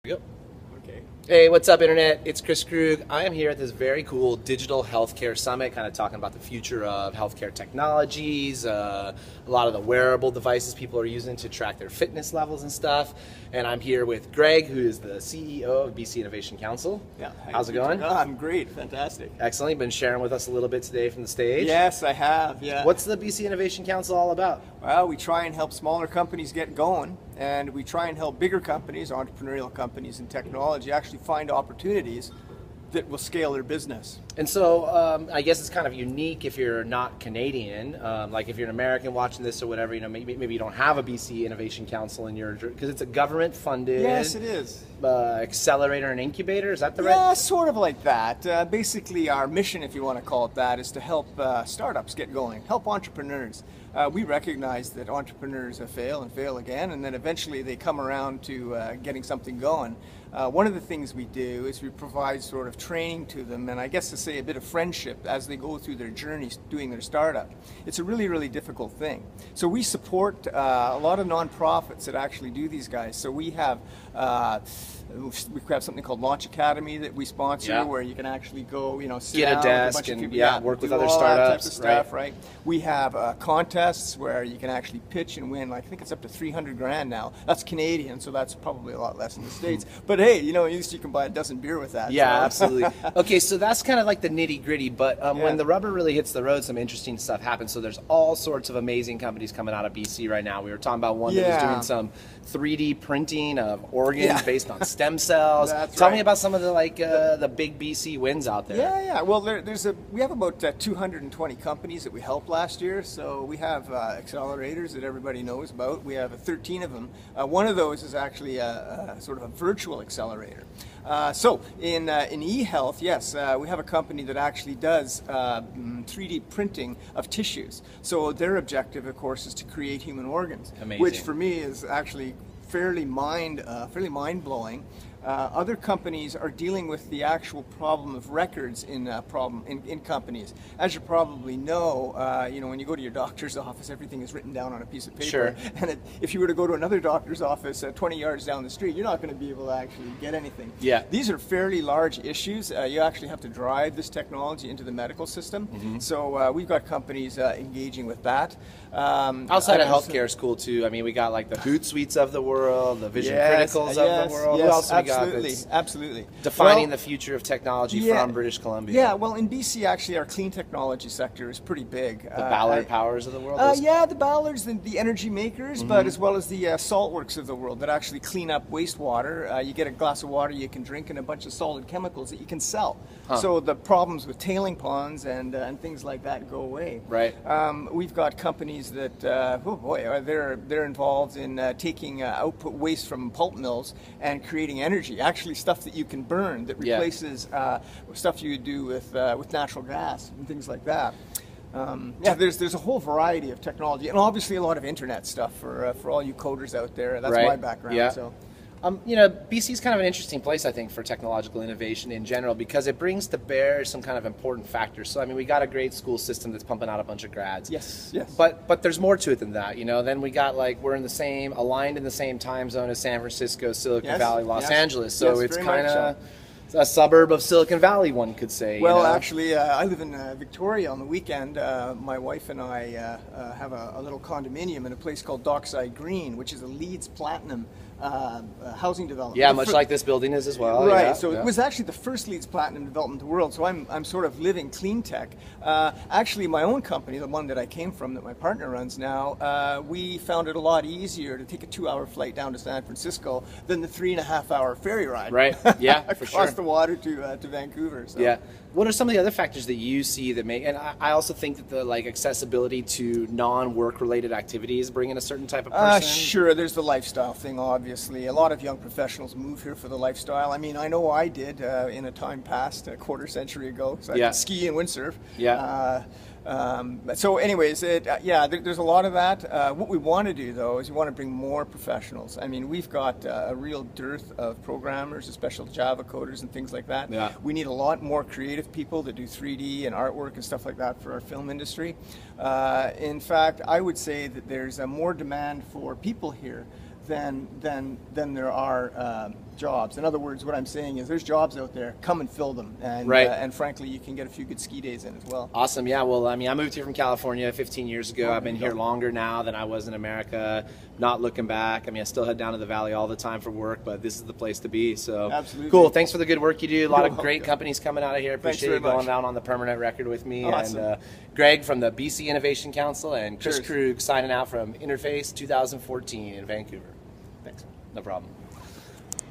Yep. Okay. Hey, what's up, Internet? It's Chris Krug. I am here at this very cool digital healthcare summit, kind of talking about the future of healthcare technologies, a lot of the wearable devices people are using to track their fitness levels and stuff. And I'm here with Greg, who is the CEO of BC Innovation Council. Yeah. How's it going? Oh, I'm great. Fantastic. Excellent. You've been sharing with us a little bit today from the stage. Yes, I have. Yeah. What's the BC Innovation Council all about? Well, we try and help smaller companies get going, and we try and help bigger companies, entrepreneurial companies in technology, actually find opportunities that will scale their business. And so I guess it's kind of unique if you're not Canadian, like if you're an American watching this or whatever, you know, maybe you don't have a BC Innovation Council in your, because it's a government-funded. Yes, it is. Accelerator and incubator, is that the right? Yeah, sort of like that. Basically, our mission, if you want to call it that, is to help startups get going, help entrepreneurs. We recognize that entrepreneurs fail and fail again, and then eventually they come around to getting something going. One of the things we do is we provide sort of training to them, and I guess to say a bit of friendship as they go through their journeys doing their startup. It's a really, really difficult thing. So we support a lot of nonprofits that actually do these guys. So we have something called Launch Academy that we sponsor, where you can actually go, you know, sit get down a desk with a bunch of and people, work with do other all that startups, type of stuff, right? We have contests where you can actually pitch and win. Like, I think it's up to 300 grand now. That's Canadian, so that's probably a lot less in the States. But hey, you know, at least you can buy a dozen beer with that. Yeah, so. absolutely. Okay, so that's kind of like the nitty gritty, but when the rubber really hits the road, some interesting stuff happens. So there's all sorts of amazing companies coming out of BC right now. We were talking about one that was doing some 3D printing of organs based on stem cells. Tell me about some of the the big BC wins out there. Yeah. Well, we have about 220 companies that we helped last year. So we have accelerators that everybody knows about. We have 13 of them. One of those is actually sort of a virtual accelerator. So in eHealth, yes, we have a company that actually does 3D printing of tissues. So their objective, of course, is to create human organs, which for me is actually fairly mind-blowing. Other companies are dealing with the actual problem of records in companies. As you probably know, you know, when you go to your doctor's office, everything is written down on a piece of paper. Sure. And if you were to go to another doctor's office 20 yards down the street, you're not going to be able to actually get anything. Yeah. These are fairly large issues. You actually have to drive this technology into the medical system. So we've got companies engaging with that. Outside of healthcare is cool too. I mean, we got like the Hootsuites of the world, the Vision Criticals of the world. Who else we got? Absolutely. Defining the future of technology from British Columbia. Yeah, well, in BC, actually, our clean technology sector is pretty big. The Ballard Powers of the world? The Ballards, the energy makers, but as well as the salt works of the world that actually clean up wastewater. You get a glass of water you can drink and a bunch of solid chemicals that you can sell. So the problems with tailing ponds and things like that go away. Right. We've got companies that, they're involved in taking output waste from pulp mills and creating energy. Actually, stuff that you can burn that replaces stuff you do with natural gas and things like that. There's a whole variety of technology, and obviously a lot of internet stuff for all you coders out there. That's my background. Yeah. So. You know, BC is kind of an interesting place, I think, for technological innovation in general, because it brings to bear some kind of important factors. So, I mean, we got a great school system that's pumping out a bunch of grads. Yes. But there's more to it than that, you know. Then we got, like, we're aligned in the same time zone as San Francisco, Silicon Valley, Los Angeles. So it's kind of a suburb of Silicon Valley, one could say. Well, you know? actually, I live in Victoria on the weekend. My wife and I have a little condominium in a place called Dockside Green, which is a LEED Platinum housing development. Yeah, much like this building is as well. Right. It was actually the first LEED Platinum development in the world. So I'm sort of living clean tech. Actually, my own company, the one that I came from, that my partner runs now, we found it a lot easier to take a 2-hour flight down to San Francisco than the 3.5-hour ferry ride. Right. Yeah, for across the water to Vancouver. So. Yeah. What are some of the other factors that you see that make, and I also think that the accessibility to non-work related activities bring in a certain type of person? Sure, there's the lifestyle thing, obviously. A lot of young professionals move here for the lifestyle. I mean, I know I did in a time past, a quarter century ago, so I could ski and windsurf. Yeah. So anyways, there's a lot of that. What we want to do, though, is we want to bring more professionals. I mean, we've got a real dearth of programmers, especially Java coders and things like that. Yeah. We need a lot more creative people to do 3D and artwork and stuff like that for our film industry. In fact, I would say that there's more demand for people here than there are jobs. In other words, what I'm saying is there's jobs out there. Come and fill them. And, right. And frankly, you can get a few good ski days in as well. Awesome. Yeah. Well, I mean, I moved here from California 15 years ago. I've been here longer now than I was in America. Not looking back. I mean, I still head down to the valley all the time for work, but this is the place to be. So absolutely cool. Thanks for the good work you do. A lot of great companies coming out of here. Thanks Appreciate you going down on the permanent record with me. Awesome. And Greg from the BC Innovation Council and Kris Cheers. Krug signing out from Interface 2014 in Vancouver. Thanks. No problem.